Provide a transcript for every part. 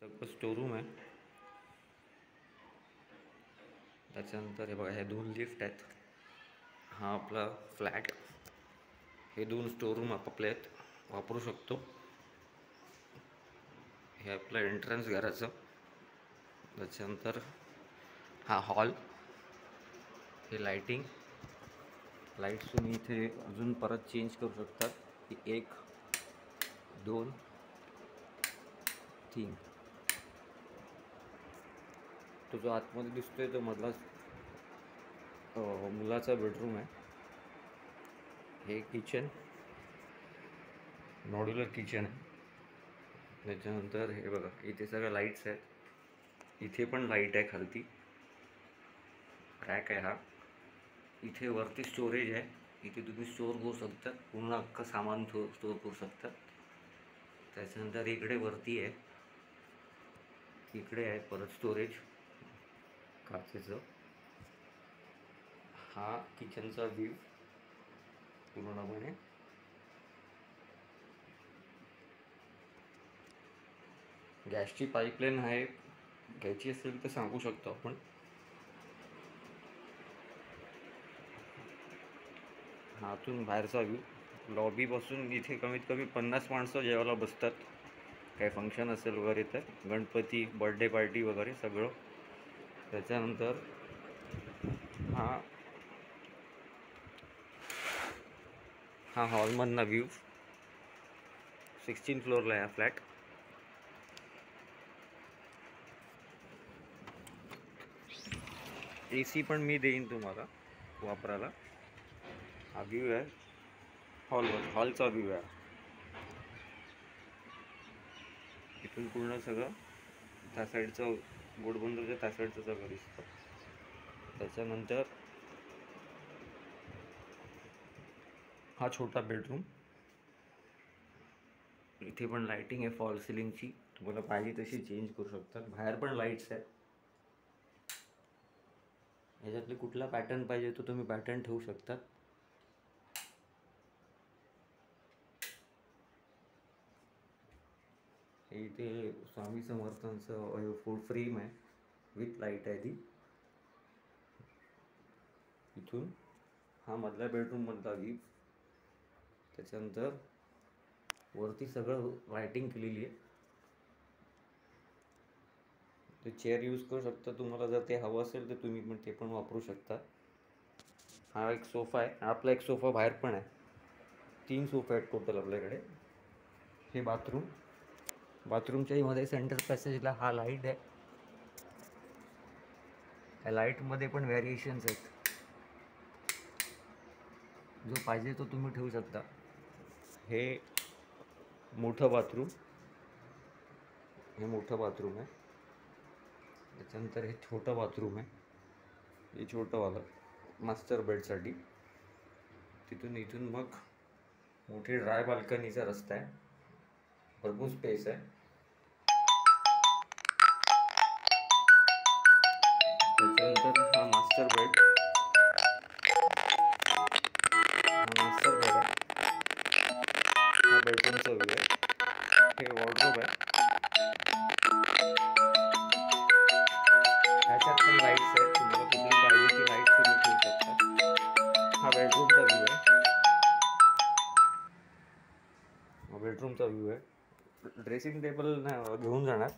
तर स्टोरूम आहे. त्याच्यानंतर हे बघा, हे 2 लिफ्ट आहेत. हा आपला फ्लॅट. हे 2 स्टोरूम आपले आहेत, वापरू शकतो. हे आपलं एंट्रन्स घराचं. त्याच्यानंतर हा हॉल. हे लाईटिंग. लाईट्स तुम्ही इथे अजून परत चेंज करू शकतात. की 1 2 3. तो जो आतमध्ये दिसतोय तो मधला मुलाचा बेडरूम आहे. हे किचन, मॉड्युलर किचन आहे. त्याच्यानंतर हे बघा, इथे सगळ्या लाईट्स आहेत. इथे पण लाईट आहे खालती. रॅक आहे हा. इथे वरती स्टोरेज आहे. इथे तुम्ही स्टोअर करू शकता, पूर्ण अख्खं सामान स्टोअर करू शकता. त्याच्यानंतर इकडे वरती आहे, इकडे आहे परत स्टोरेज काचेचं. हा किचनचा व्ह्यू पूर्णपणे. गॅसची पाईपलाईन आहे, घ्यायची असेल तर सांगू शकतो आपण. हातून बाहेरचा व्ह्यू. लॉबीपासून इथे कमीत कमी 50 माणसं जेवायला बसतात. काही फंक्शन असेल वगैरे तर, गणपती, बर्थडे पार्टी वगैरे सगळं. त्याच्यानंतर हा हॉलमधला व्ह्यू. 16 फ्लोअरला आहे हा फ्लॅट. AC पण मी देईन तुम्हाला वापरायला. हा व्ह्यू आहे हॉलचा व्ह्यू आहे. इथून पूर्ण सगळं त्या साईडचं गोडबंदरच्या त्या साईडचं सगळं दिसतं. त्याच्यानंतर हा छोटा बेडरूम. इथे पण लाईटिंग आहे फॉल सिलिंगची, तुम्हाला पाहिजे तशी चेंज करू शकतात. बाहेर पण लाईट्स आहेत. ह्याच्यातले कुठला पॅटर्न पाहिजे तो तुम्ही पॅटर्न ठेवू शकतात. इथे स्वामी समर्थांचं फूड फ्रेम आहे, विथ लाईट आहे ती. इथून हा मधल्या बेडरूम मधला व्ह्यू. त्याच्यानंतर वरती सगळं लाईटिंग केलेली आहे. ते चेअर यूज करू शकता, तुम्हाला जर ते हवं असेल तर तुम्ही पण ते पण वापरू शकता. हा एक सोफा आहे. आपला एक सोफा बाहेर पण आहे. 3 सोफा आहेत टोटल आपल्याकडे. हे बाथरूम. बाथरूमच्याही मध्ये सेंटर पॅसेजला हा लाईट आहे. या लाईटमध्ये पण व्हेरिएशन्स आहेत, जो पाहिजे तो तुम्ही ठेवू शकता. हे मोठं बाथरूम. हे मोठं बाथरूम आहे. त्याच्यानंतर हे छोटं बाथरूम आहे. हे छोटंवालं मास्टर बेडसाठी. तिथून इथून मग मोठी ड्राय बाल्कनीचा रस्ता आहे, भरपूर स्पेस आहे. त्याच्यानंतर हा मास्टर बेड. मास्टर बेड आहे. हा बेडरूमचा व्ह्यू आहे. हे वॉर्डरोब आहे. ह्याच्यात पण लाईट्स आहेत, तुम्हाला कुठली पाहिजे ती लाईट तुम्ही ठेवू शकता. हा बेडरूमचा व्ह्यू आहे. बेडरूमचा व्ह्यू आहे. ड्रेसिंग टेबल घेऊन जाणार.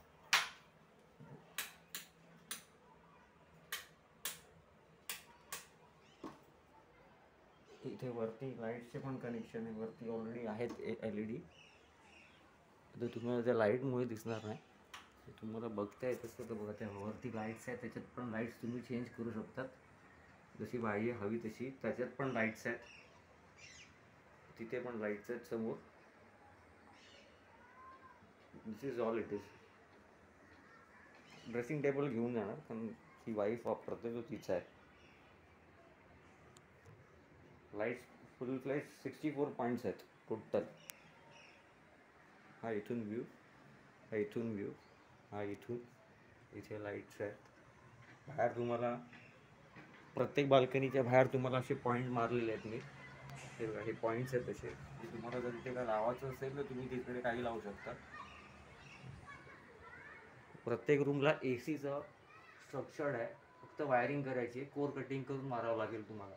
इथे वरती लाईटचे पण कनेक्शन आहे. वरती ऑलरेडी आहेत LED. तर तुम्हाला त्या लाईटमुळे दिसणार नाही. तुम्हाला बघता येत असतं तर बघा, त्या वरती लाईट्स आहेत, त्याच्यात पण लाईट्स तुम्ही चेंज करू शकतात जशी पाहिजे हवी तशी. त्याच्यात पण लाईट्स आहेत, तिथे पण लाईट्स आहेत समोर. This is all it is. Dressing table घेऊन जाणार, कारण ही वाईफ वापरते तो तिचा आहे. लाईट्स फुल फ्लॅश 64 पॉईंट्स आहेत टोटल. हा इथून व्ह्यू. हा इथून व्ह्यू. हा इथून. इथे लाईट्स आहेत. बाहेर तुम्हाला प्रत्येक बाल्कनीच्या बाहेर तुम्हाला असे पॉईंट मारलेले आहेत मी. हे पॉईंट्स आहेत तसे, की तुम्हाला जर तिथे काय लावायचं असेल तर तुम्ही तिकडे काही लावू शकता. प्रत्येक रूमला ए सीचं स्ट्रक्चर्ड आहे, फक्त वायरिंग करायची आहे, कोर कटिंग करून मारावं लागेल तुम्हाला.